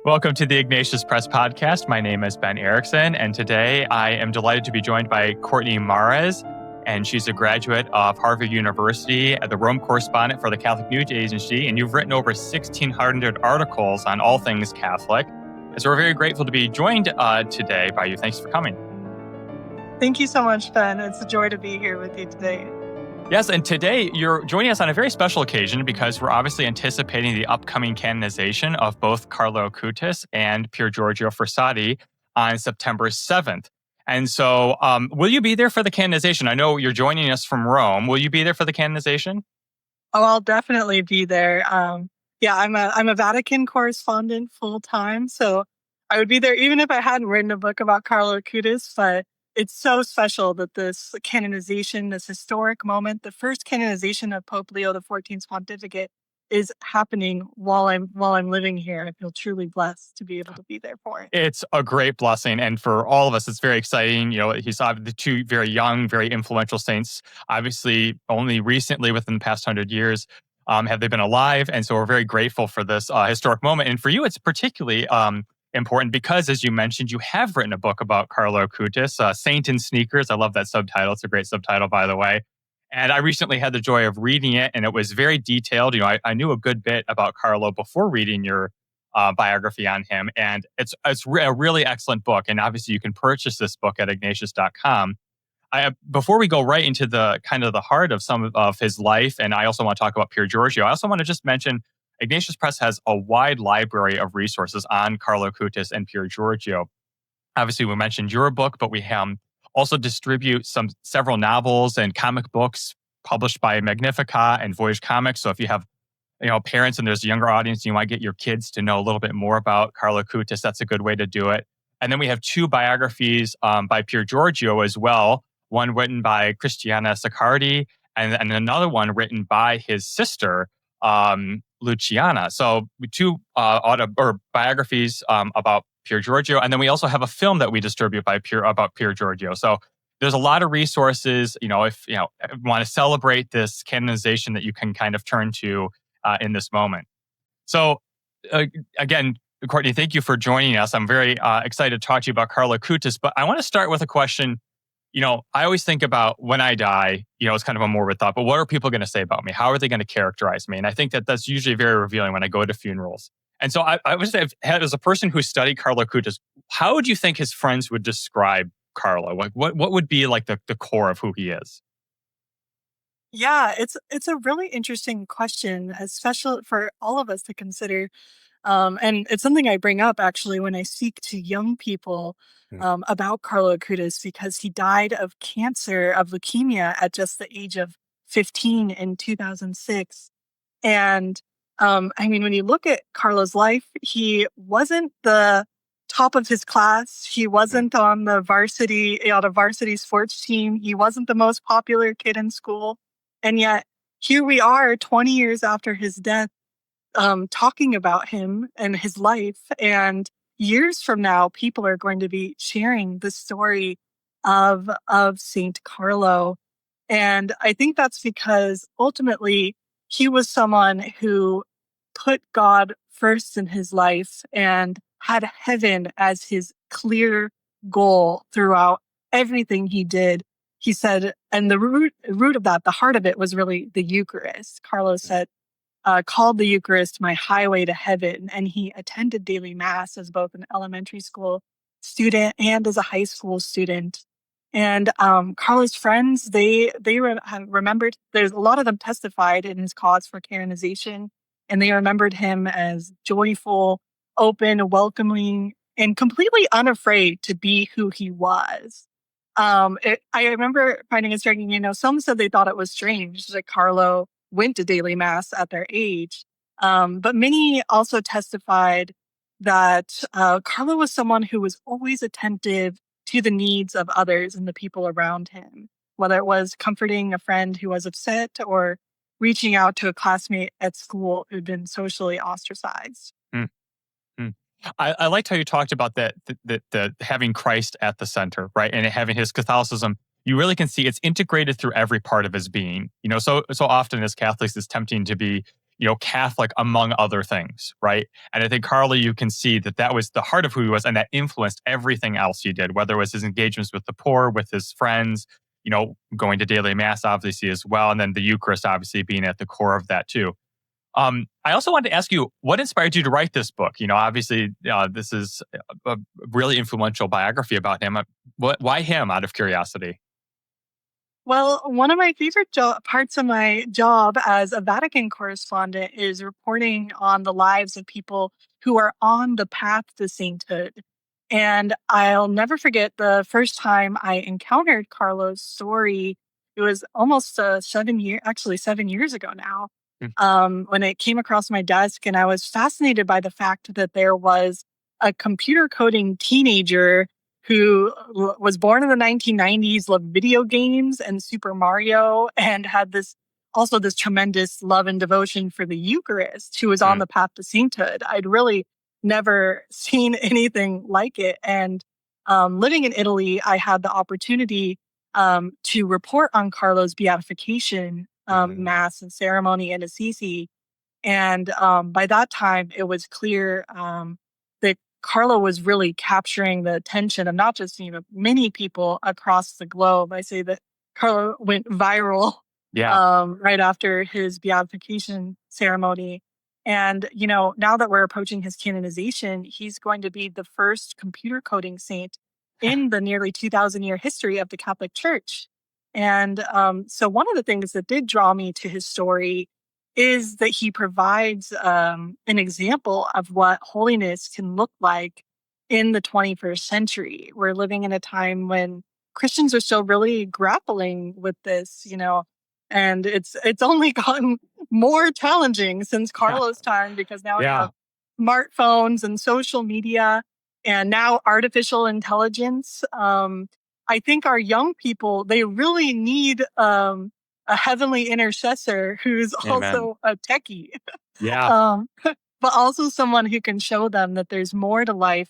Welcome to the Ignatius Press Podcast. My name is Ben Erickson, and today I am delighted to be joined by Courtney Mares, and she's a graduate of Harvard University at the Rome Correspondent for the Catholic News Agency, and you've written over 1,600 articles on all things Catholic. And so we're very grateful to be joined today by you. Thanks for coming. Thank you so much, Ben. It's a joy to be here with you today. Yes, and today you're joining us on a very special occasion because we're obviously anticipating the upcoming canonization of both Carlo Acutis and Pier Giorgio Frassati on September 7th. And so will you be there for the canonization? I know you're joining us from Rome. Will you be there for the canonization? Oh, I'll definitely be there. I'm a Vatican correspondent full time, so I would be there even if I hadn't written a book about Carlo Acutis, but it's so special that this canonization, this historic moment, the first canonization of Pope Leo XIV's pontificate is happening while I'm living here. I feel truly blessed to be able to be there for it. It's a great blessing. And for all of us, it's very exciting. You know, he's the two very young, very influential saints, obviously only recently within the past 100 years, have they been alive. And so we're very grateful for this historic moment. And for you, it's particularly important because, as you mentioned, you have written a book about Carlo Acutis, Saint in Sneakers. I love that subtitle. It's a great subtitle, by the way. And I recently had the joy of reading it, and it was very detailed. You know, I knew a good bit about Carlo before reading your biography on him, and it's a really excellent book. And obviously, you can purchase this book at ignatius.com. Before we go right into the kind of the heart of some of his life, and I also want to talk about Pier Giorgio, I also want to just mention Ignatius Press has a wide library of resources on Carlo Acutis and Pier Giorgio. Obviously, we mentioned your book, but we also distribute several novels and comic books published by Magnificat and Voyage Comics. So if you have parents and there's a younger audience, you might get your kids to know a little bit more about Carlo Acutis. That's a good way to do it. And then we have two biographies by Pier Giorgio as well. One written by Cristiana Saccardi and another one written by his sister, Luciana. So two biographies about Pier Giorgio, and then we also have a film that we distribute about Pier Giorgio. So there's a lot of resources. If you want to celebrate this canonization, that you can kind of turn to in this moment. So again, Courtney, thank you for joining us. I'm very excited to talk to you about Carlo Acutis, but I want to start with a question. I always think about when I die, it's kind of a morbid thought, but what are people going to say about me? How are they going to characterize me? And I think that that's usually very revealing when I go to funerals. And so I would say, as a person who studied Carlo Acutis, how would you think his friends would describe Carlo? Like, what would be like the core of who he is? Yeah, it's a really interesting question, especially for all of us to consider. And it's something I bring up actually when I speak to young people about Carlo Acutis, because he died of cancer, of leukemia, at just the age of 15 in 2006. And when you look at Carlo's life, he wasn't the top of his class. He wasn't on the varsity sports team. He wasn't the most popular kid in school. And yet here we are 20 years after his death, talking about him and his life. And years from now, people are going to be sharing the story of Saint Carlo. And I think that's because ultimately he was someone who put God first in his life and had heaven as his clear goal throughout everything he did. He said, and the root of that, the heart of it was really the Eucharist. Carlo said, called the Eucharist my highway to heaven. And he attended daily mass as both an elementary school student and as a high school student. And Carlo's friends, they remembered, there's a lot of them testified in his cause for canonization, and they remembered him as joyful, open, welcoming, and completely unafraid to be who he was. I remember finding it striking, some said they thought it was strange that Carlo went to daily mass at their age. But many also testified that Carlo was someone who was always attentive to the needs of others and the people around him, whether it was comforting a friend who was upset or reaching out to a classmate at school who'd been socially ostracized. I liked how you talked about the having Christ at the center, right? And having his Catholicism. You really can see it's integrated through every part of his being. So often as Catholics, it's tempting to be, Catholic among other things, right? And I think Carlo, you can see that that was the heart of who he was, and that influenced everything else he did, whether it was his engagements with the poor, with his friends, going to daily mass, obviously, as well. And then the Eucharist, obviously, being at the core of that, too. I also wanted to ask you, what inspired you to write this book? Obviously, this is a really influential biography about him. Why him, out of curiosity? Well, one of my favorite parts of my job as a Vatican correspondent is reporting on the lives of people who are on the path to sainthood. And I'll never forget the first time I encountered Carlo's story. It was almost 7 years ago now, Mm. when it came across my desk, and I was fascinated by the fact that there was a computer coding teenager who was born in the 1990s, loved video games and Super Mario, and had this tremendous love and devotion for the Eucharist, who was on Mm. the path to sainthood. I'd really never seen anything like it. And living in Italy, I had the opportunity to report on Carlo's beatification Mm. mass and ceremony in Assisi. And by that time, it was clear that Carlo was really capturing the attention of not just many people across the globe. I say that Carlo went viral Yeah. right after his beatification ceremony. And now that we're approaching his canonization, he's going to be the first computer coding saint in the nearly 2,000-year history of the Catholic Church. And so one of the things that did draw me to his story is that he provides an example of what holiness can look like in the 21st century. We're living in a time when Christians are still really grappling with this, and it's only gotten more challenging since Yeah. Carlo's time, because now we Yeah. have smartphones and social media and now artificial intelligence. I think our young people, they really need a heavenly intercessor who's Amen. also a techie, Yeah. um, but also someone who can show them that there's more to life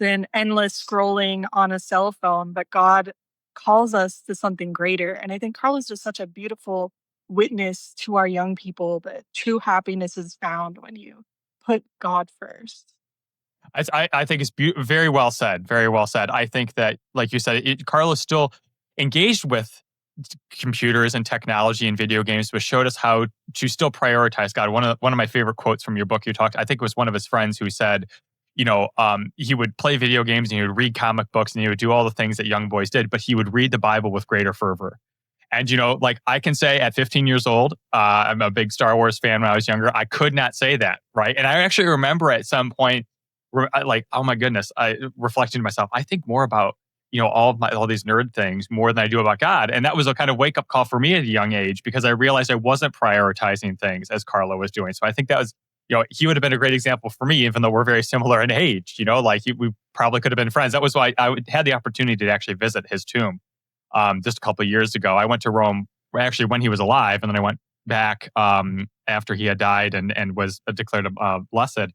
than endless scrolling on a cell phone, but God calls us to something greater. And I think Carla's just such a beautiful witness to our young people that true happiness is found when you put God first. I think it's very well said. Very well said. I think that, like you said, Carlos still engaged with computers and technology and video games, but showed us how to still prioritize God. One of my favorite quotes from your book, I think it was one of his friends who said, he would play video games and he would read comic books and he would do all the things that young boys did, but he would read the Bible with greater fervor. And, like I can say at 15 years old, I'm a big Star Wars fan when I was younger. I could not say that, right? And I actually remember at some point, like, oh my goodness, I reflecting to myself, I think more about, all these nerd things more than I do about God. And that was a kind of wake up call for me at a young age, because I realized I wasn't prioritizing things as Carlo was doing. So I think that was, he would have been a great example for me, even though we're very similar in age, like we probably could have been friends. That was why had the opportunity to actually visit his tomb just a couple of years ago. I went to Rome actually when he was alive, and then I went back after he had died and was declared blessed.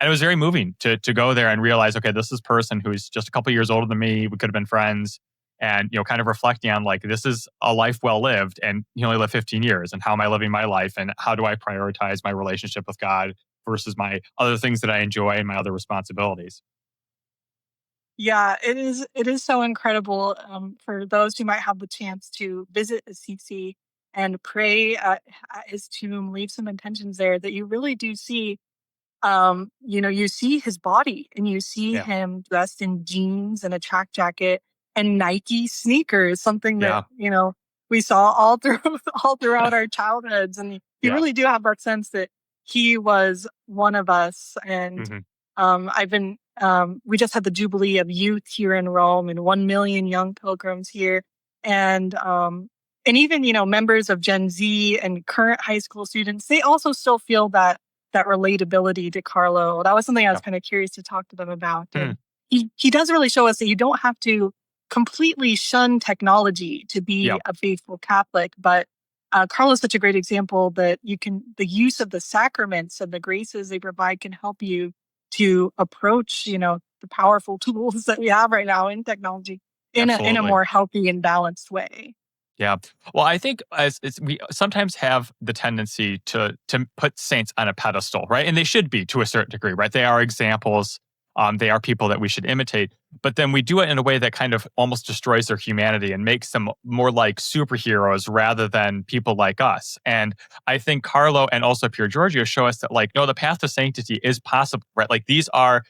And it was very moving to go there and realize, okay, this is a person who's just a couple of years older than me. We could have been friends, and kind of reflecting on, like, this is a life well lived, and he only lived 15 years. And how am I living my life, and how do I prioritize my relationship with God versus my other things that I enjoy and my other responsibilities? Yeah, it is so incredible, for those who might have the chance to visit Assisi and pray at his tomb, leave some intentions there, that you really do see, you see his body and you see Yeah, him dressed in jeans and a track jacket and Nike sneakers, something that, yeah, we saw all through all throughout our childhoods. And you yeah. really do have that sense that he was one of us. And Hmm. we just had the Jubilee of Youth here in Rome, and 1 million young pilgrims here. And even, members of Gen Z and current high school students, they also still feel that relatability to Carlo. That was something I was Yeah. kind of curious to talk to them about. Hmm. And he does really show us that you don't have to completely shun technology to Yeah. be a faithful Catholic, but Carlo is such a great example that the use of the sacraments and the graces they provide can help you to approach, the powerful tools that we have right now in technology in a Absolutely. more healthy and balanced way. Yeah. Well, I think as it's, we sometimes have the tendency to put saints on a pedestal, right? And they should be to a certain degree, right? They are examples. They are people that we should imitate. But then we do it in a way that kind of almost destroys their humanity and makes them more like superheroes rather than people like us. And I think Carlo and also Pier Giorgio show us that, like, no, the path to sanctity is possible, right? Like these are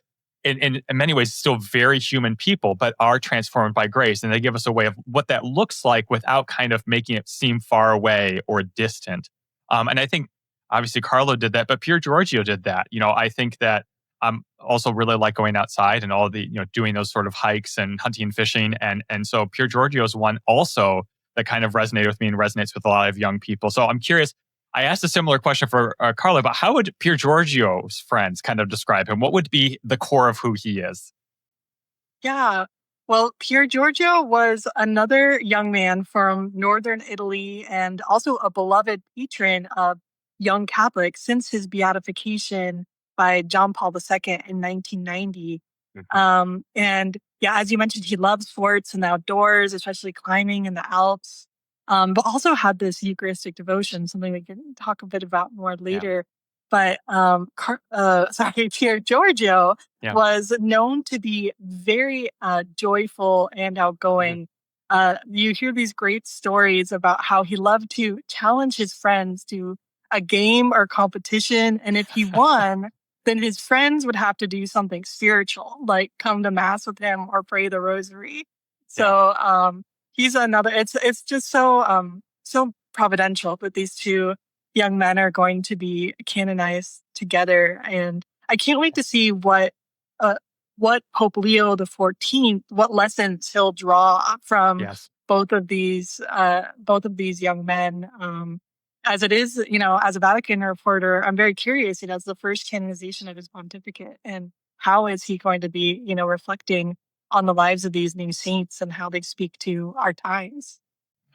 in many ways still very human people, but are transformed by grace. And they give us a way of what that looks like without kind of making it seem far away or distant. And I think obviously Carlo did that, but Pier Giorgio did that. I think that also really like going outside and all the, doing those sort of hikes and hunting and fishing. And so Pier Giorgio is one also that kind of resonated with me and resonates with a lot of young people. So I'm curious, I asked a similar question for Carlo, but how would Pier Giorgio's friends kind of describe him? What would be the core of who he is? Yeah. Well, Pier Giorgio was another young man from northern Italy and also a beloved patron of young Catholics since his beatification by John Paul II in 1990. Mhm. And yeah, as you mentioned, he loves sports and the outdoors, especially climbing in the Alps, but also had this Eucharistic devotion, something we can talk a bit about more Yeah. later. But sorry, Pier Giorgio Yeah. was known to be very joyful and Mhm. outgoing. You hear these great stories about how he loved to challenge his friends to a game or competition. And if he won, then his friends would have to do something spiritual, like come to mass with him or pray the rosary. Yeah. So he's another. It's just so providential that these two young men are going to be canonized together, and I can't wait to see uh, what Pope Leo XIV, what lessons he'll draw from Yes. both of these young men. As it is, as a Vatican reporter, I'm very curious. It's the first canonization of his pontificate, and how is he going to be, reflecting on the lives of these new saints and how they speak to our times?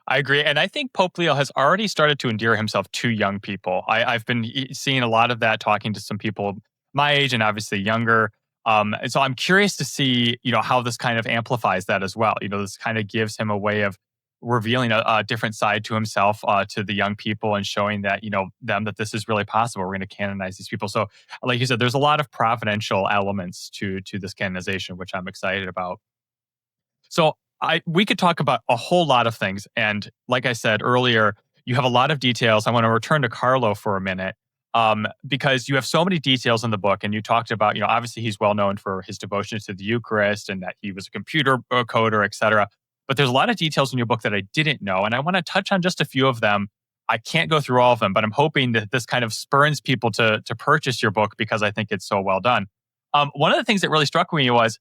I agree. And I think Pope Leo has already started to endear himself to young people. I've been seeing a lot of that talking to some people my age and obviously younger. And so I'm curious to see, how this kind of amplifies that as well. This kind of gives him a way of revealing a different side to himself, to the young people and showing that, them that this is really possible. We're going to canonize these people. So like you said, there's a lot of providential elements to this canonization, which I'm excited about. So we could talk about a whole lot of things. And like I said earlier, you have a lot of details. I want to return to Carlo for a minute, because you have so many details in the book. And you talked about, obviously he's well known for his devotion to the Eucharist and that he was a computer coder, et cetera. But there's a lot of details in your book that I didn't know. And I want to touch on just a few of them. I can't go through all of them, but I'm hoping that this kind of spurns people to purchase your book because I think it's so well done. One of the things that really struck me was,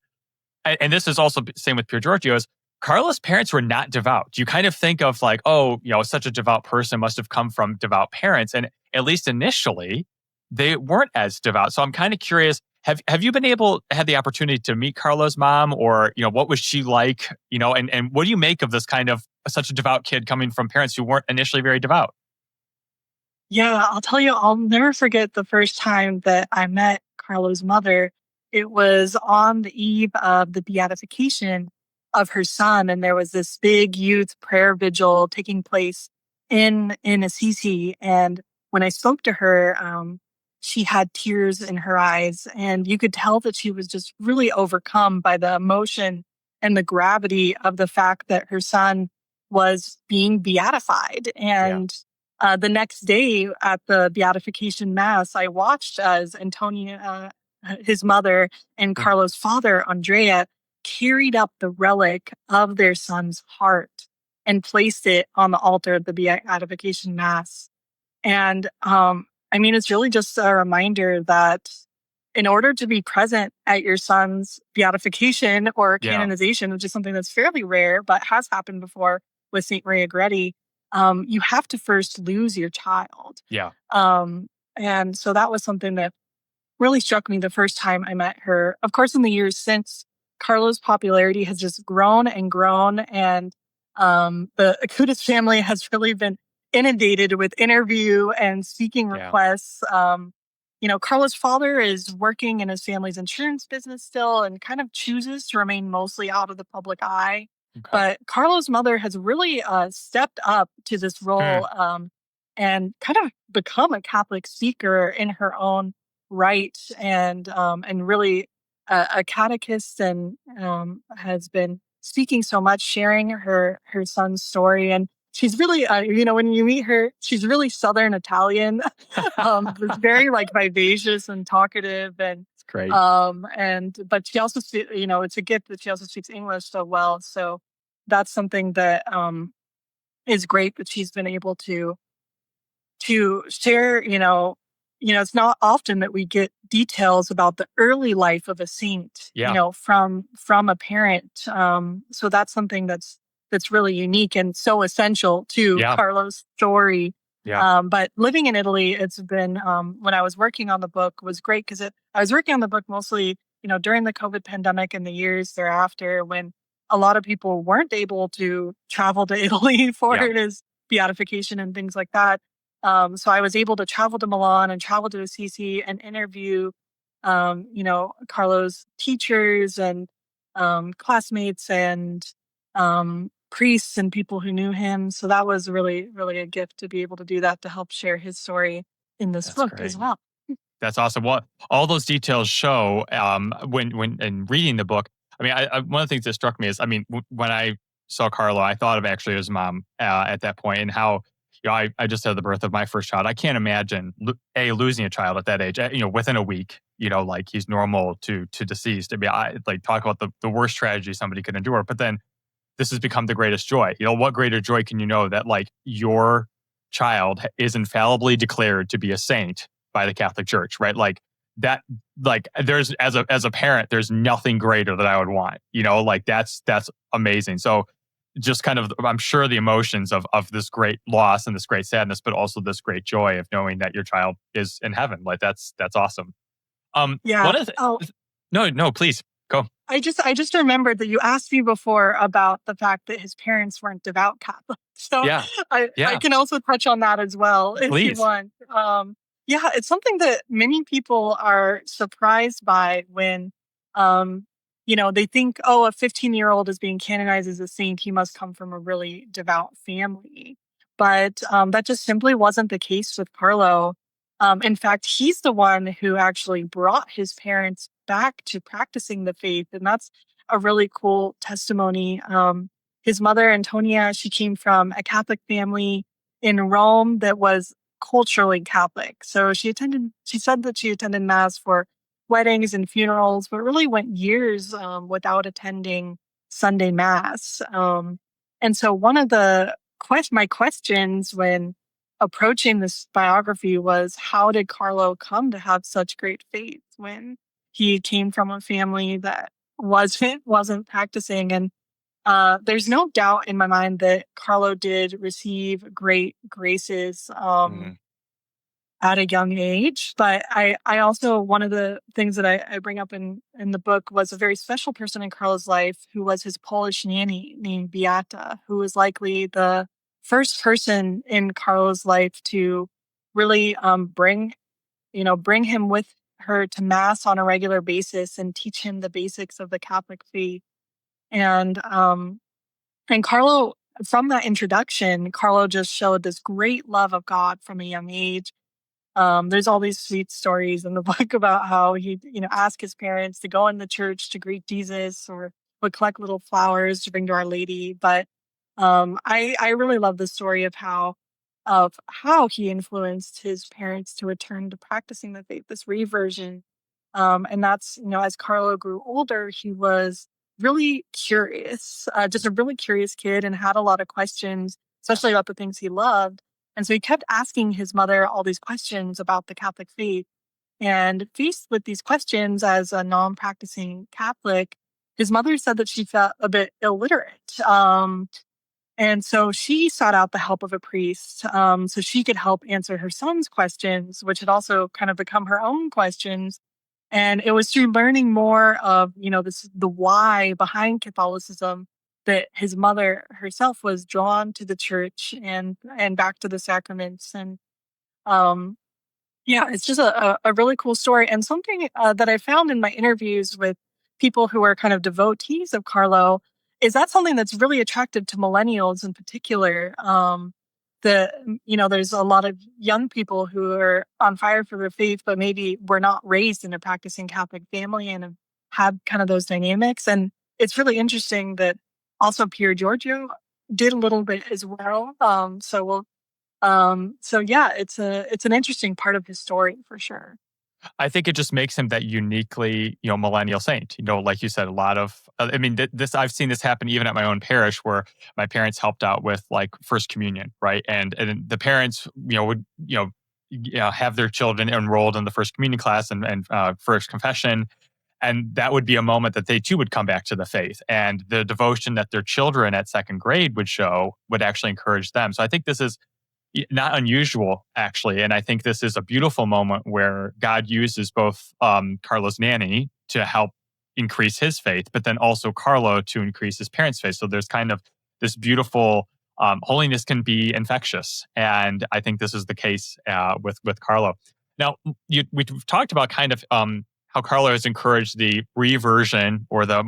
and this is also same with Pier Giorgio, is Carlo's parents were not devout. You kind of think of like, oh, such a devout person must have come from devout parents. And at least initially, they weren't as devout. So I'm kind of curious, have you been had the opportunity to meet Carlo's mom, or, what was she like? And what do you make of this kind of such a devout kid coming from parents who weren't initially very devout? Yeah, I'll tell you, I'll never forget the first time that I met Carlo's mother. It was on the eve of the beatification of her son, and there was this big youth prayer vigil taking place in Assisi. And when I spoke to her, she had tears in her eyes, and you could tell that she was just really overcome by the emotion and the gravity of the fact that her son was being beatified. Yeah. And the next day at the beatification mass, I watched as Antonia, his mother, and Mm. Carlo's father, Andrea, carried up the relic of their son's heart and placed it on the altar of the beatification mass. And I mean, it's really just a reminder that in order to be present at your son's beatification or Yeah. canonization, which is something that's fairly rare but has happened before with St. Maria Goretti, you have to first lose your child. Yeah. Um, and so that was something that really struck me the first time I met her. Of course, in the years since, Carlo's popularity has just grown and grown, and the Acutis family has really been inundated with interview and speaking Yeah. requests. Carlo's father is working in his family's insurance business still and kind of chooses to remain mostly out of the public eye. Okay. But Carlo's mother has really stepped up to this Hmm. role, and kind of become a Catholic speaker in her own right, and really a catechist, and has been speaking so much, sharing her son's story. And she's really, when you meet her, she's really Southern Italian, was very like vivacious and talkative, It's great. and but she also, it's a gift that she also speaks English so well. So that's something that is great that she's been able to share. It's not often that we get details about the early life of a saint, Yeah. from a parent. So that's something that's really unique and so essential to Yeah. Carlo's story. Yeah. But living in Italy, it's been, when I was working on the book, was great because I was working on the book mostly, during the COVID pandemic and the years thereafter, when a lot of people weren't able to travel to Italy for Yeah. his beatification and things like that. So I was able to travel to Milan and travel to Assisi and interview, Carlo's teachers and classmates and priests and people who knew him. So that was really, really a gift to be able to do that, to help share his story in this That's book as great. well. That's awesome. What all those details show, when in reading the book. I mean, one of the things that struck me is, I mean, when I saw Carlo, I thought of actually his mom at that point, and how, I just had the birth of my first child. I can't imagine losing a child at that age. Within a week. Like he's normal to deceased. I mean, I like talk about the worst tragedy somebody could endure, but then this has become the greatest joy. What greater joy can you know that like your child is infallibly declared to be a saint by the Catholic Church, right? Like that, like there's as a parent, there's nothing greater that I would want. Like that's amazing. So just kind of, I'm sure the emotions of this great loss and this great sadness, but also this great joy of knowing that your child is in heaven. Like that's awesome. Yeah. One of the, Oh, no, no, please go. I just remembered that you asked me before about the fact that his parents weren't devout Catholics. So Yeah, I yeah, can also touch on that as well if you please. want. Yeah, it's something that many people are surprised by when, um, they think, oh, a 15-year-old is being canonized as a saint. He must come from a really devout family. But that just simply wasn't the case with Carlo. In fact, he's the one who actually brought his parents back to practicing the faith. And that's a really cool testimony. His mother, Antonia, she came from a Catholic family in Rome that was culturally Catholic. So she said that she attended Mass for weddings and funerals, but really went years without attending Sunday Mass. And so one of my questions when approaching this biography was, how did Carlo come to have such great faith when he came from a family that wasn't practicing? And there's no doubt in my mind that Carlo did receive great graces Mm, at a young age. But I also, one of the things that I bring up in the book was a very special person in Carlo's life who was his Polish nanny named Beata, who was likely the first person in Carlo's life to really bring him with her to mass on a regular basis and teach him the basics of the Catholic faith. And Carlo, from that introduction, Carlo just showed this great love of God from a young age. There's all these sweet stories in the book about how he, asked his parents to go in the church to greet Jesus, or would collect little flowers to bring to Our Lady. But I really love the story of how he influenced his parents to return to practicing the faith, this reversion. And that's, as Carlo grew older, he was really curious, just a really curious kid, and had a lot of questions, yeah. especially about the things he loved. And so he kept asking his mother all these questions about the Catholic faith. And faced with these questions as a non practicing Catholic, his mother said that she felt a bit illiterate. And so she sought out the help of a priest, so she could help answer her son's questions, which had also kind of become her own questions. And it was through learning more of, the why behind Catholicism, that his mother herself was drawn to the church and back to the sacraments. And um, yeah, it's just a really cool story, and something that I found in my interviews with people who are kind of devotees of Carlo is that something that's really attractive to millennials in particular. There's a lot of young people who are on fire for their faith, but maybe were not raised in a practicing Catholic family and have had kind of those dynamics. And it's really interesting that also Pier Giorgio did a little bit as well. So yeah, it's an interesting part of his story for sure. I think it just makes him that uniquely, millennial saint. Like you said, a lot of, I mean, this I've seen this happen even at my own parish where my parents helped out with like first communion, right? And the parents, would have their children enrolled in the first communion class and first confession, and that would be a moment that they too would come back to the faith, and the devotion that their children at second grade would show would actually encourage them. So I think this is not unusual, actually. And I think this is a beautiful moment where God uses both Carlo's nanny to help increase his faith, but then also Carlo to increase his parents' faith. So there's kind of this beautiful holiness can be infectious. And I think this is the case with Carlo. Now, we've talked about kind of how Carlo has encouraged the reversion or the,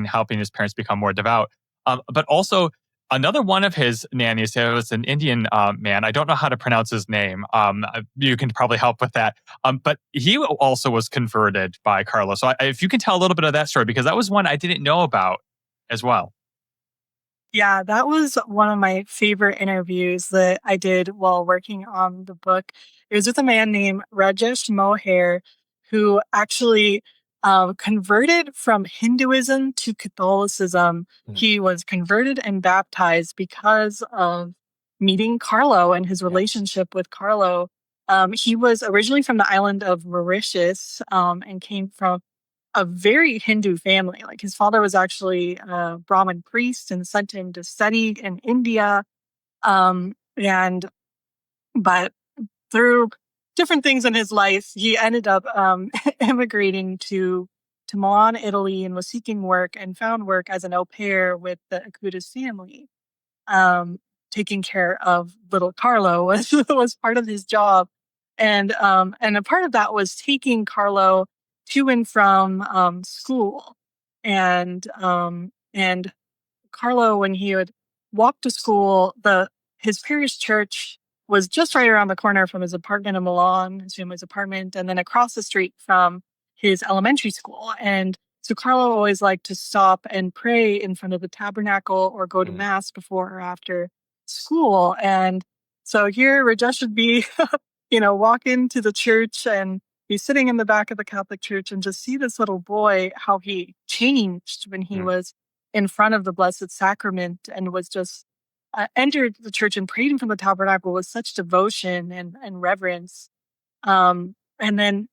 helping his parents become more devout. But also, another one of his nannies was an Indian man. I don't know how to pronounce his name. You can probably help with that. But he also was converted by Carlo. So if you can tell a little bit of that story, because that was one I didn't know about as well. Yeah, that was one of my favorite interviews that I did while working on the book. It was with a man named Rajesh Moher, who actually converted from Hinduism to Catholicism. He was converted and baptized because of meeting Carlo and his relationship with Carlo. He was originally from the island of Mauritius and came from a very Hindu family. Like his father was actually a Brahmin priest and sent him to study in India. And but through different things in his life, he ended up immigrating to Milan, Italy, and was seeking work and found work as an au pair with the Acutis family. Um, Taking care of little Carlo was part of his job, and a part of that was taking Carlo to and from school, and Carlo, when he would walk to school, the his parish church was just right around the corner from his apartment in Milan, his family's apartment, and then across the street from his elementary school. And so Carlo always liked to stop and pray in front of the tabernacle or go to mass before or after school. And so here Rajesh would be, walk into the church and be sitting in the back of the Catholic church and just see this little boy, how he changed when he was in front of the Blessed Sacrament and was just entered the church and prayed from the tabernacle with such devotion and reverence. And then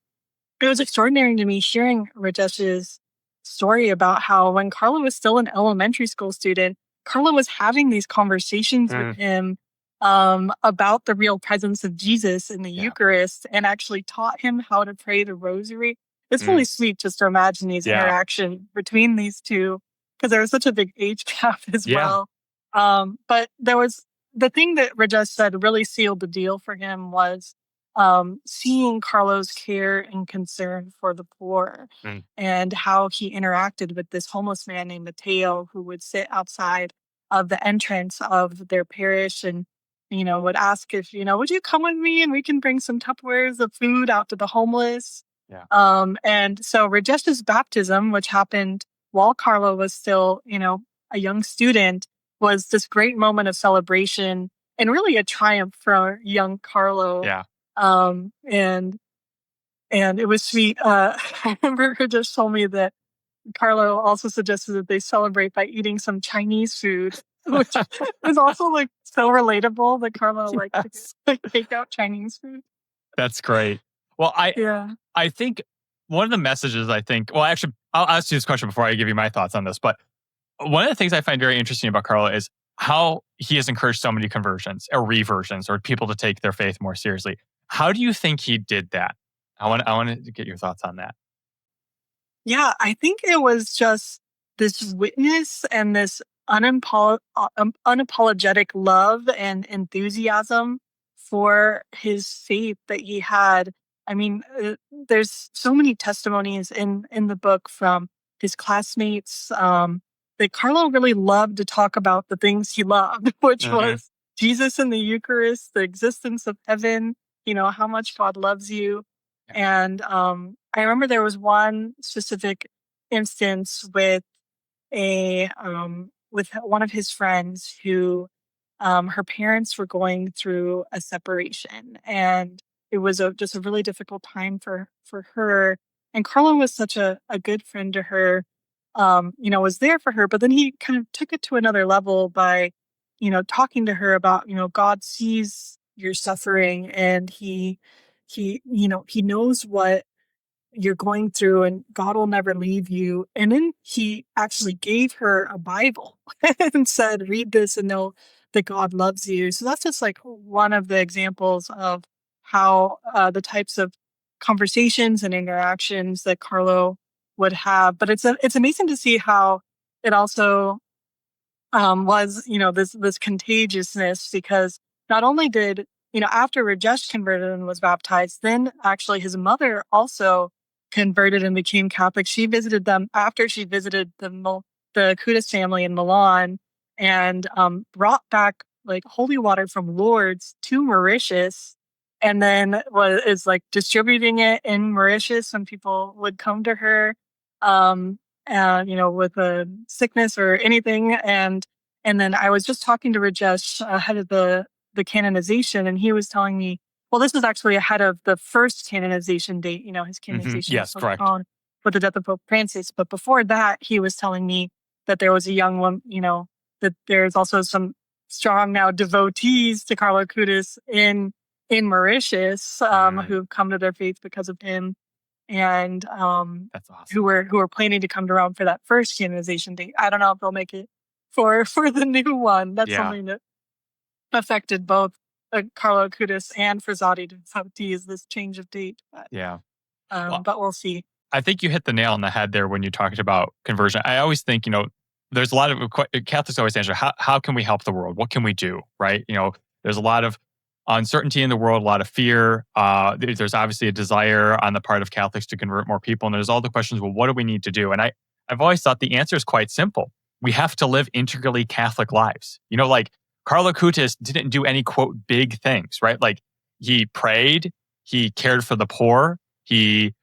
it was extraordinary to me hearing Rajesh's story about how when Carlo was still an elementary school student, Carlo was having these conversations with him about the real presence of Jesus in the Eucharist and actually taught him how to pray the rosary. It's really sweet just to imagine these interaction between these two because there was such a big age gap as well. But there was the thing that Rajesh said really sealed the deal for him was seeing Carlo's care and concern for the poor and how he interacted with this homeless man named Matteo who would sit outside of the entrance of their parish and, would ask if, would you come with me and we can bring some Tupperwares of food out to the homeless. And so Rajesh's baptism, which happened while Carlo was still, a young student, was this great moment of celebration and really a triumph for young Carlo. And it was sweet. I remember her just told me that Carlo also suggested that they celebrate by eating some Chinese food, which is also like so relatable that Carlo liked to take out Chinese food. That's great. Well, Yeah. I think one of the messages well, actually, I'll ask you this question before I give you my thoughts on this, but one of the things I find very interesting about Carlo is how he has encouraged so many conversions or reversions or people to take their faith more seriously. How do you think he did that? I want to get your thoughts on that. Yeah, I think it was just this witness and this unapologetic love and enthusiasm for his faith that he had. I mean, there's so many testimonies in the book from his classmates, that Carlo really loved to talk about the things he loved, which Hmm. was Jesus and the Eucharist, the existence of heaven, how much God loves you. Yeah. And I remember there was one specific instance with one of his friends who her parents were going through a separation, and it was just a really difficult time for her. And Carlo was such a good friend to her, was there for her, but then he kind of took it to another level by talking to her about God sees your suffering, and he knows what you're going through, and God will never leave you. And then he actually gave her a Bible and said, read this and know that God loves you. So that's just like one of the examples of how the types of conversations and interactions that Carlo would have. But it's amazing to see how it also was this contagiousness, because not only did after Rajesh converted and was baptized, then actually his mother also converted and became Catholic. She visited them after she visited the Acutis family in Milan, and brought back like holy water from Lourdes to Mauritius, and then is like distributing it in Mauritius when people would come to her. Um, with a sickness or anything. And then I was just talking to Rajesh ahead of the canonization, and he was telling me, well, this was actually ahead of the first canonization date. His Hmm. canonization was Yes, correct. postponed with the death of Pope Francis. But before that, he was telling me that there was a young woman, that there's also some strong now devotees to Carlo Acutis in Mauritius, Mm, who've come to their faith because of him, and that's who awesome. were planning to come around for that first canonization date. I don't know if they'll make it for the new one. That's Yeah, something that affected both Carlo Acutis and Frassati devotees, this change of date. yeah. Well, But we'll see. I think you hit the nail on the head there when you talked about conversion. I always think, there's a lot of Catholics always answer, how can we help the world? What can we do? Right? There's a lot of uncertainty in the world, a lot of fear. There's obviously a desire on the part of Catholics to convert more people. And there's all the questions, well, what do we need to do? And I've always thought the answer is quite simple. We have to live integrally Catholic lives. Like Carlo Acutis didn't do any quote big things, right? Like he prayed, he cared for the poor, he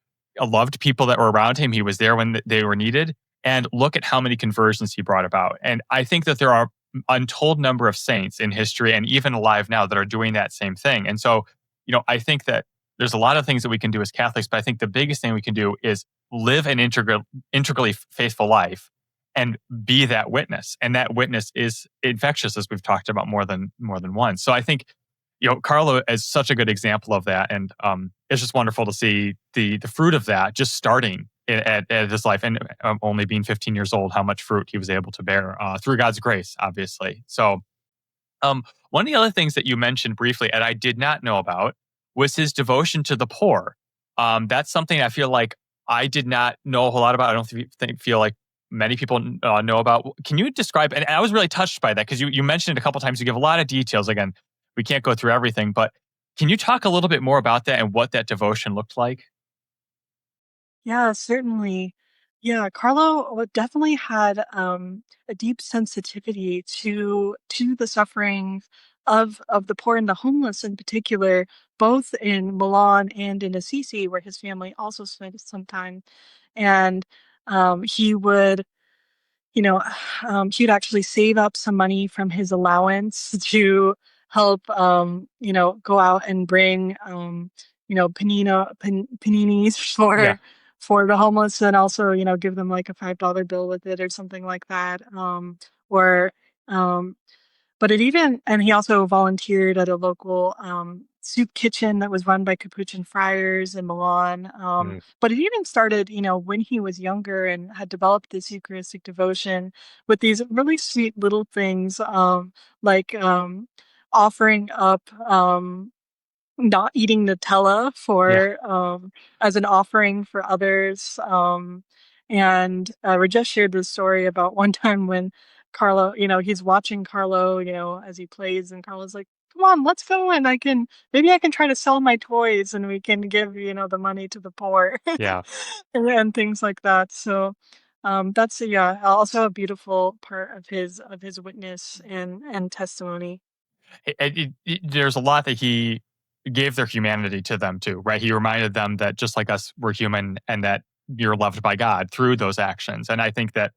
loved people that were around him. He was there when they were needed. And look at how many conversions he brought about. And I think that there are untold number of saints in history and even alive now that are doing that same thing. And so, I think that there's a lot of things that we can do as Catholics, but I think the biggest thing we can do is live an integrally faithful life and be that witness. And that witness is infectious, as we've talked about more than once. So I think Carlo is such a good example of that, and it's just wonderful to see the fruit of that just starting at his life, and only being 15 years old, how much fruit he was able to bear through God's grace, obviously. So, one of the other things that you mentioned briefly, and I did not know about, was his devotion to the poor. That's something I feel like I did not know a whole lot about. I don't feel like many people know about. Can you describe? And I was really touched by that because you mentioned it a couple times. You give a lot of details. Again, we can't go through everything, but can you talk a little bit more about that and what that devotion looked like? Yeah, certainly. Yeah, Carlo definitely had a deep sensitivity to the suffering of the poor and the homeless in particular, both in Milan and in Assisi, where his family also spent some time. And he would he'd actually save up some money from his allowance to help, go out and bring, paninis Yeah, for the homeless, and also, give them like a $5 bill with it or something like that. Or, um, but it even and he also volunteered at a local, soup kitchen that was run by Capuchin friars in Milan. mm, But it even started, when he was younger and had developed this Eucharistic devotion with these really sweet little things, like offering up not eating Nutella yeah, for as an offering for others. And Rajesh shared this story about one time when Carlo, he's watching Carlo, as he plays, and Carlo's like, "Come on, let's go, and maybe I can try to sell my toys, and we can give the money to the poor," yeah. and things like that. So. That's yeah, also a beautiful part of his witness and testimony. There's a lot that he gave their humanity to them too, right? He reminded them that just like us, we're human and that you're loved by God through those actions. And I think that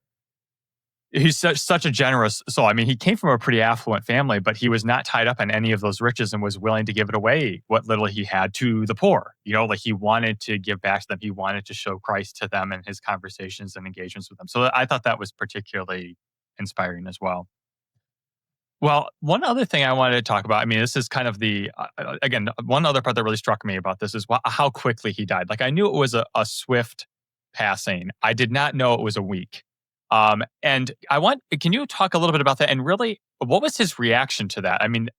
he's such a generous soul. I mean, he came from a pretty affluent family, but he was not tied up in any of those riches and was willing to give it away, what little he had, to the poor. Like he wanted to give back to them. He wanted to show Christ to them in his conversations and engagements with them. So I thought that was particularly inspiring as well. Well, one other thing I wanted to talk about, I mean, this is kind of again, one other part that really struck me about this is how quickly he died. Like, I knew it was a swift passing. I did not know it was a week. And can you talk a little bit about that? And really, what was his reaction to that? I mean,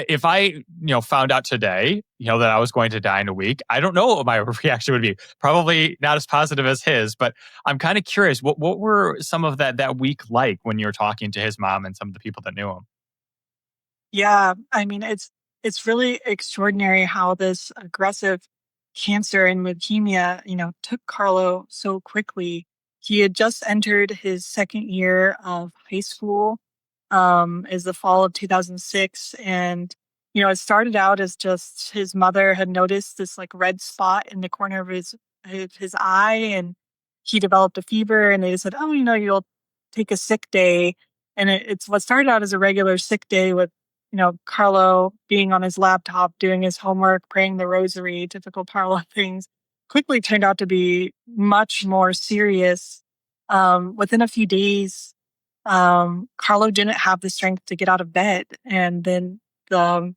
if I, found out today, that I was going to die in a week, I don't know what my reaction would be. Probably not as positive as his, but I'm kind of curious. What were some of that week like when you were talking to his mom and some of the people that knew him? Yeah, I mean, it's really extraordinary how this aggressive cancer and leukemia, took Carlo so quickly. He had just entered his second year of high school, is the fall of 2006, and it started out as just his mother had noticed this like red spot in the corner of his eye, and he developed a fever, and they just said, "Oh, you'll take a sick day." And it's what started out as a regular sick day with Carlo being on his laptop, doing his homework, praying the rosary, typical Carlo things, quickly turned out to be much more serious. Within a few days, Carlo didn't have the strength to get out of bed. And then the,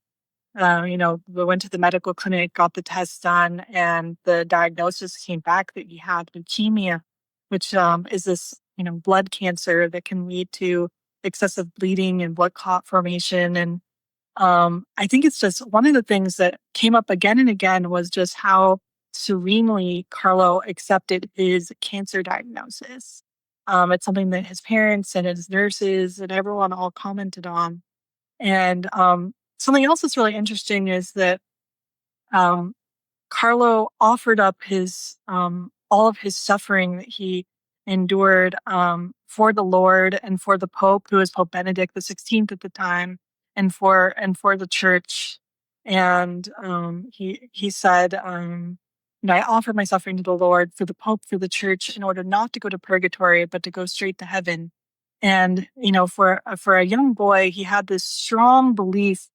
we went to the medical clinic, got the test done, and the diagnosis came back that he had leukemia, which is this, blood cancer that can lead to excessive bleeding and blood clot formation. And I think it's just one of the things that came up again and again was just how serenely Carlo accepted his cancer diagnosis. It's something that his parents and his nurses and everyone all commented on. And something else that's really interesting is that um, Carlo offered up his all of his suffering that he endured for the Lord and for the Pope, who was Pope Benedict XVI at the time, and for the Church. And he said, "I offer my suffering to the Lord for the Pope, for the Church, in order not to go to purgatory, but to go straight to heaven." And for a young boy, he had this strong belief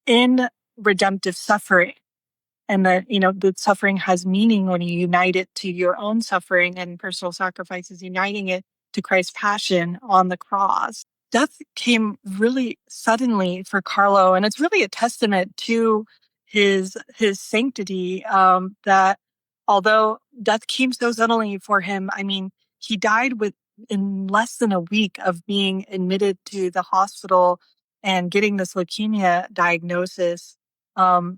in redemptive suffering, and that the suffering has meaning when you unite it to your own suffering, and personal sacrifices uniting it to Christ's passion on the cross. Death came really suddenly for Carlo, and it's really a testament to his sanctity, that although death came so suddenly for him, I mean, he died in less than a week of being admitted to the hospital and getting this leukemia diagnosis. That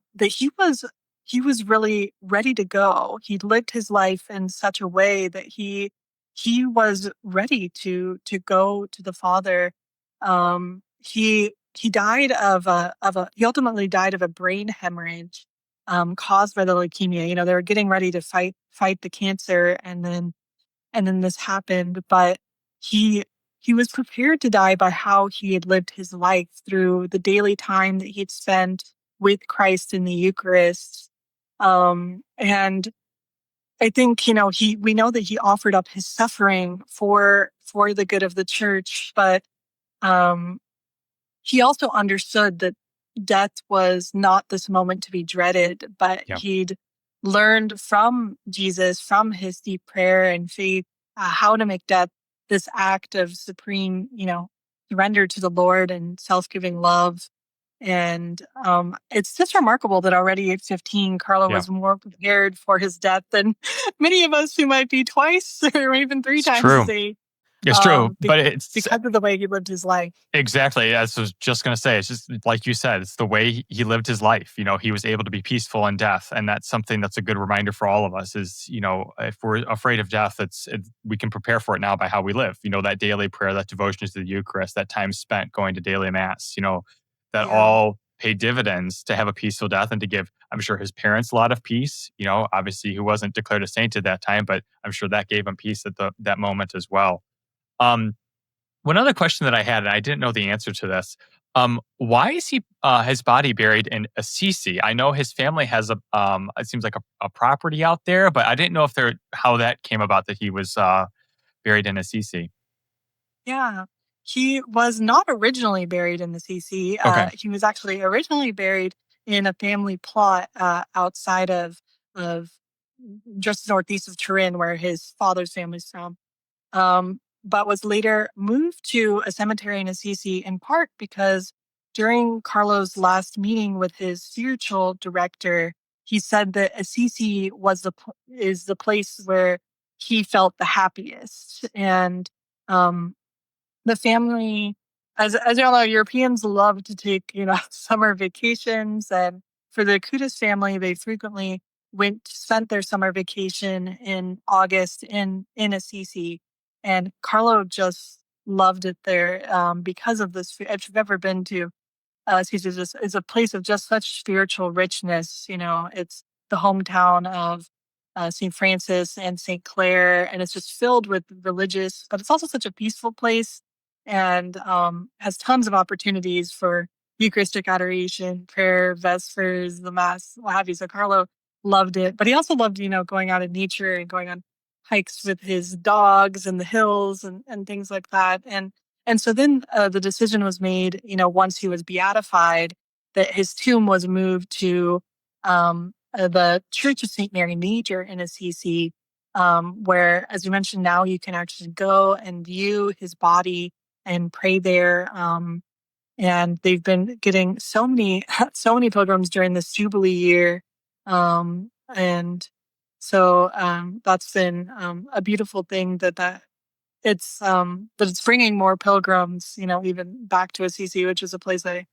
he was really ready to go. He lived his life in such a way that he was ready to go to the Father. He died he ultimately died of a brain hemorrhage caused by the leukemia. They were getting ready to fight the cancer, and then this happened. But he he was prepared to die by how he had lived his life through the daily time that he'd spent with Christ in the Eucharist. And I think, we know that he offered up his suffering for the good of the church, but um, he also understood that death was not this moment to be dreaded, but Yeah. he'd learned from Jesus, from his deep prayer and faith, how to make death this act of supreme, surrender to the Lord and self-giving love. And it's just remarkable that already at 15, Carlo Yeah. was more prepared for his death than many of us who might be twice or even three It's times his true. age, It's true. But it's because of the way he lived his life. exactly, as I was just going to say, it's just like you said, it's the way he lived his life. He was able to be peaceful in death. And that's something that's a good reminder for all of us is, if we're afraid of death, we can prepare for it now by how we live. That daily prayer, that devotion to the Eucharist, that time spent going to daily mass, that Yeah. all pay dividends to have a peaceful death and to give, I'm sure, his parents a lot of peace. Obviously, he wasn't declared a saint at that time, but I'm sure that gave him peace at that moment as well. Um, One other question that I had, and I didn't know the answer to this. Why is his body buried in Assisi? I know his family has it seems like a property out there, but I didn't know how that came about that he was buried in Assisi. Yeah. He was not originally buried in the CC. Okay. He was actually originally buried in a family plot outside of just northeast of Turin, where his father's family's from. But was later moved to a cemetery in Assisi in part because during Carlo's last meeting with his spiritual director, he said that Assisi is the place where he felt the happiest. And um, the family, as you all know, Europeans love to take, summer vacations. And for the Acutis family, they frequently spent their summer vacation in August in Assisi. And Carlo just loved it there because of this. If you've ever been to is a place of just such spiritual richness. It's the hometown of St. Francis and St. Clare, and it's just filled with religious, but it's also such a peaceful place and has tons of opportunities for Eucharistic adoration, prayer, Vespers, the Mass, what have you. So Carlo loved it, but he also loved, going out in nature and going on hikes with his dogs in the hills and things like that. And so then the decision was made, once he was beatified, that his tomb was moved to the Church of St. Mary Major in Assisi, where, as you mentioned, now you can actually go and view his body and pray there. And they've been getting so many, so many pilgrims during this Jubilee year. And so that's been a beautiful thing that it's bringing more pilgrims, even back to Assisi, which is a place I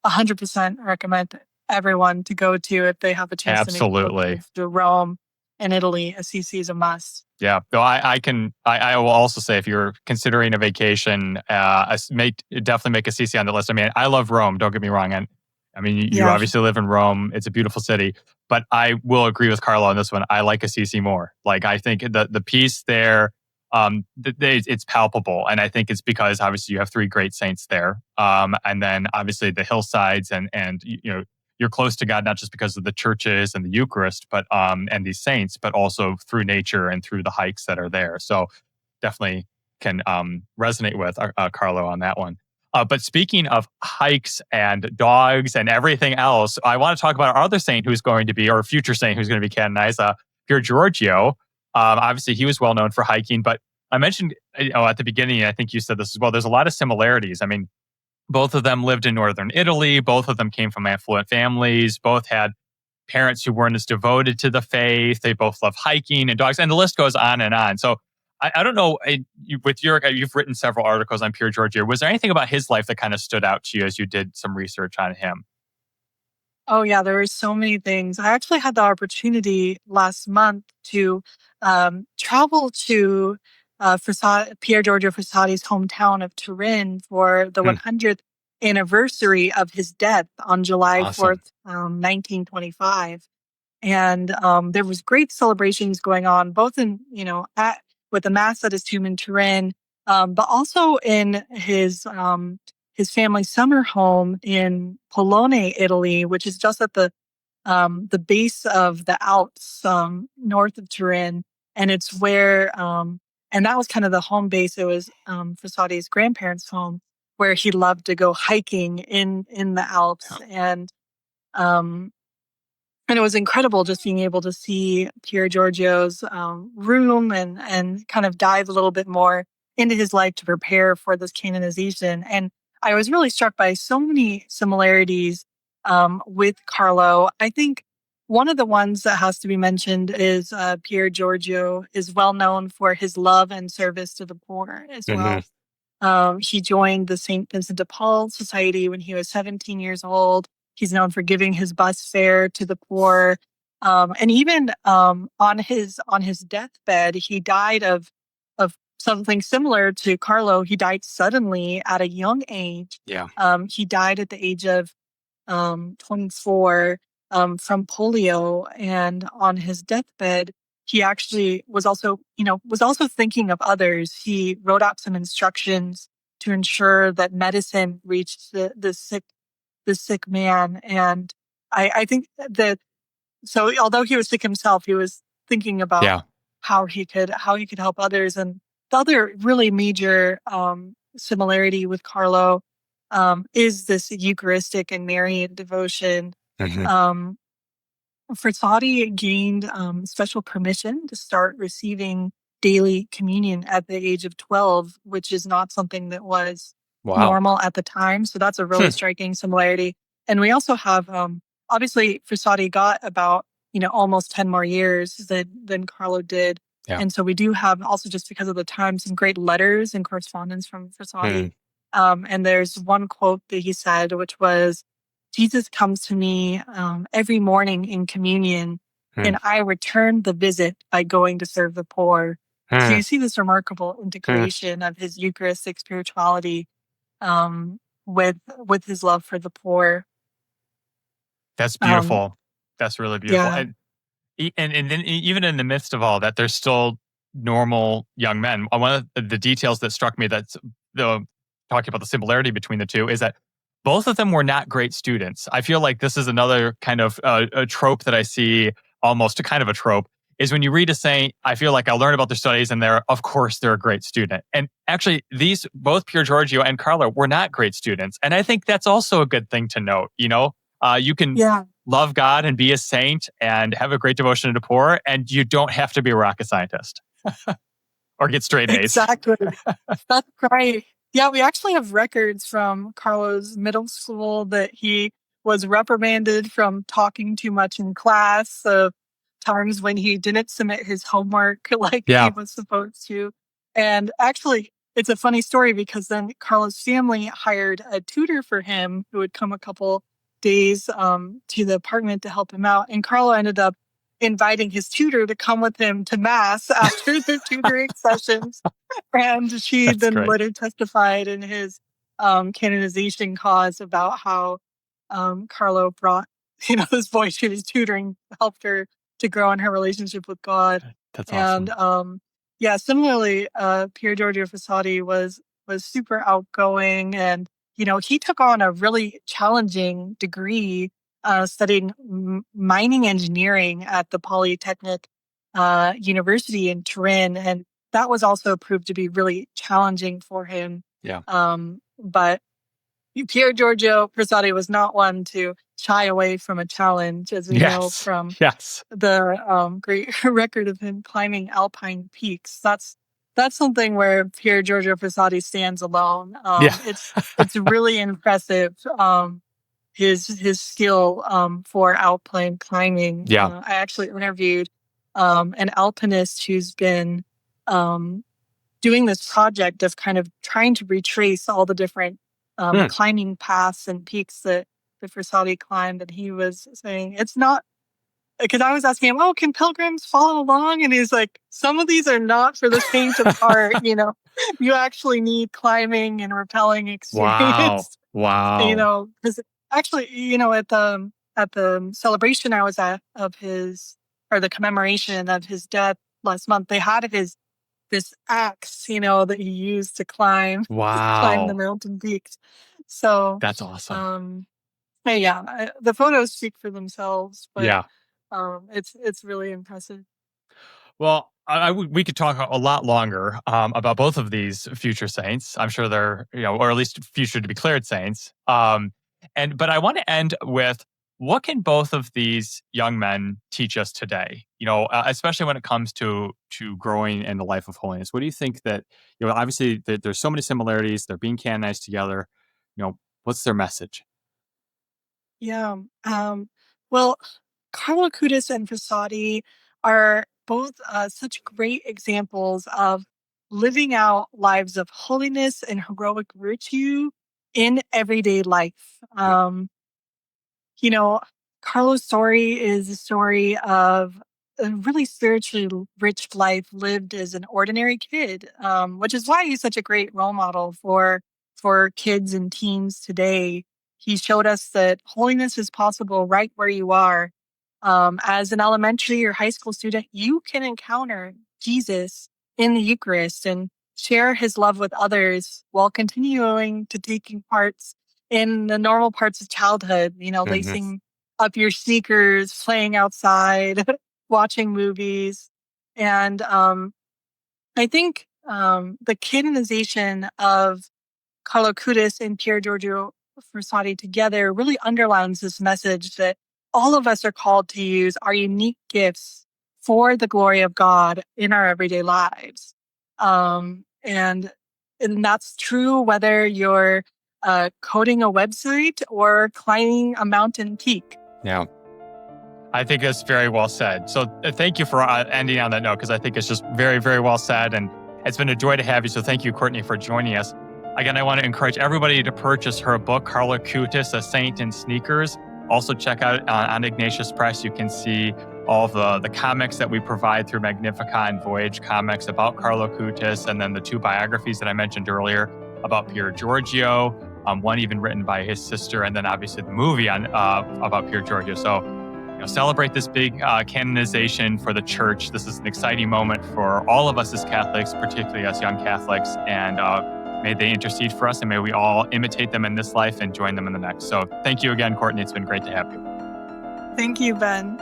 100% recommend everyone to go to if they have a chance to make a Absolutely. pilgrimage to Rome and Italy. Assisi is a must. Yeah. No, I will also say if you're considering a vacation, definitely make Assisi on the list. I mean, I love Rome. Don't get me wrong. And I mean, you Yeah. obviously live in Rome. It's a beautiful city, but I will agree with Carlo on this one. I like Assisi more. Like, I think the peace there, it's palpable. And I think it's because obviously you have three great saints there. And then obviously the hillsides and you're close to God, not just because of the churches and the Eucharist, but and these saints, but also through nature and through the hikes that are there. So definitely can resonate with Carlo on that one. But speaking of hikes and dogs and everything else, I want to talk about our other saint who's going to be, or future saint who's going to be canonized, Pier Giorgio. Obviously, he was well known for hiking, but I mentioned at the beginning, I think you said this as well, there's a lot of similarities. I mean, both of them lived in northern Italy. Both of them came from affluent families. Both had parents who weren't as devoted to the faith. They both love hiking and dogs, and the list goes on and on. So I don't know. You've written several articles on Pier Giorgio. Was there anything about his life that kind of stood out to you as you did some research on him? Oh, yeah, there were so many things. I actually had the opportunity last month to travel to Pier Giorgio Frassati's hometown of Turin for the Hmm. 100th anniversary of his death on July Awesome. 4th, 1925. And there was great celebrations going on, both in with the mass at his tomb in Turin, but also in his family's summer home in Polone, Italy, which is just at the base of the Alps, north of Turin, and it's where and that was kind of the home base. It was Frassati's grandparents' home, where he loved to go hiking in the Alps, um, and it was incredible just being able to see Pier Giorgio's room and kind of dive a little bit more into his life to prepare for this canonization. And I was really struck by so many similarities with Carlo. I think one of the ones that has to be mentioned is Pier Giorgio is well known for his love and service to the poor as Hmm. well. He joined the St. Vincent de Paul Society when he was 17 years old. He's known for giving his bus fare to the poor. And even on his deathbed, he died of something similar to Carlo. He died suddenly at a young age. Yeah. He died at the age of 24, from polio. And on his deathbed, he actually was also, was also thinking of others. He wrote out some instructions to ensure that medicine reached the sick man. And I think that, so although he was sick himself, he was thinking about Yeah. how he could help others. And the other really major similarity with Carlo is this Eucharistic and Marian devotion. Mhm. Um, Frassati gained special permission to start receiving daily communion at the age of 12, which is not something that was Wow. normal at the time. So that's a really Hmm. striking similarity. And we also have, obviously, Frassati got about, almost 10 more years than Carlo did. Yeah. And so we do have, also just because of the time, some great letters and correspondence from Hmm. Frassati. And there's one quote that he said, which was, Jesus comes to me every morning in communion, Hmm. and I return the visit by going to serve the poor. So Hmm. you see this remarkable Hmm. integration of his Eucharistic spirituality with his love for the poor. That's Um, beautiful. That's really beautiful. yeah, And then even in the midst of all that, there's still normal young men. One of the details that struck me that's the talking about the similarity between the two is that both of them were not great students. I feel like this is another kind of a trope that I see, almost a kind of a trope, is when you read a saint, I feel like I learn about their studies and of course, they're a great student. And actually, these, both Pier Giorgio and Carlo, were not great students. And I think that's also a good thing to note. You can yeah, love God and be a saint and have a great devotion to the poor, and you don't have to be a rocket scientist or get straight A's. exactly. That's right. Yeah, we actually have records from Carlo's middle school that he was reprimanded from talking too much in class, of times when he didn't submit his homework like he Yeah. was supposed to. And actually, it's a funny story because then Carlo's family hired a tutor for him who would come a couple days to the apartment to help him out. And Carlo ended up inviting his tutor to come with him to mass after the tutoring sessions. And she That's then great. later testified in his canonization cause about how Carlo brought, this boy she was tutoring, helped her to grow in her relationship with God. That's And awesome. yeah, similarly, Pier Giorgio Fossati was super outgoing, and he took on a really challenging degree, studying mining engineering at the Polytechnic University in Turin, and that was also proved to be really challenging for him. Yeah. But Pier Giorgio Frassati was not one to shy away from a challenge, as we know Yes. from Yes. the great record of him climbing alpine peaks. That's something where Pier Giorgio Frassati stands alone. Yeah. It's really impressive. His skill for alpine climbing. Yeah. I actually interviewed an alpinist who's been um, doing this project of kind of trying to retrace all the different Hmm. climbing paths and peaks that Frassati climbed, and he was saying it's not, because I was asking him, "Oh, can pilgrims follow along?" And he's like, "Some of these are not for the faint of heart. You actually need climbing and rappelling Wow. experience." Wow. Because actually, at the celebration I was at of his, or the commemoration of his death last month, they had this axe, that he used to climb the Wow. mountain peaks. So, That's awesome. um, yeah, the photos speak for themselves, but Yeah. it's really impressive. Well, we could talk a lot longer about both of these future saints. I'm sure they're, or at least future to be declared saints. But I want to end with, what can both of these young men teach us today? Especially when it comes to growing in the life of holiness. What do you think that, obviously there's so many similarities. They're being canonized together. What's their message? Yeah. Well, Carlo Acutis and Frassati are both such great examples of living out lives of holiness and heroic virtue in everyday life. Yeah. You know, Carlo's story is a story of a really spiritually rich life lived as an ordinary kid, which is why he's such a great role model for kids and teens today. he showed us that holiness is possible right where you are. As an elementary or high school student, you can encounter Jesus in the Eucharist and share his love with others while continuing to taking parts in the normal parts of childhood, lacing up your sneakers, playing outside, watching movies. And I think the canonization of Carlo Acutis and Pier Giorgio Frassati together really underlines this message that all of us are called to use our unique gifts for the glory of God in our everyday lives. And that's true whether you're coding a website or climbing a mountain peak. Yeah. I think that's very well said. So thank you for ending on that note, because I think it's just very, very well said. And it's been a joy to have you. So thank you, Courtney, for joining us. Again, I want to encourage everybody to purchase her book, Carlo Acutis, A Saint in Sneakers. Also check out on Ignatius Press. You can see all of the comics that we provide through Magnificat and Voyage comics about Carlo Acutis, and then the 2 biographies that I mentioned earlier about Pier Giorgio, one even written by his sister, and then obviously the movie on about Pier Giorgio. So celebrate this big canonization for the church. This is an exciting moment for all of us as Catholics, particularly us young Catholics, and may they intercede for us, and may we all imitate them in this life and join them in the next. So thank you again, Courtney. It's been great to have you. Thank you, Ben.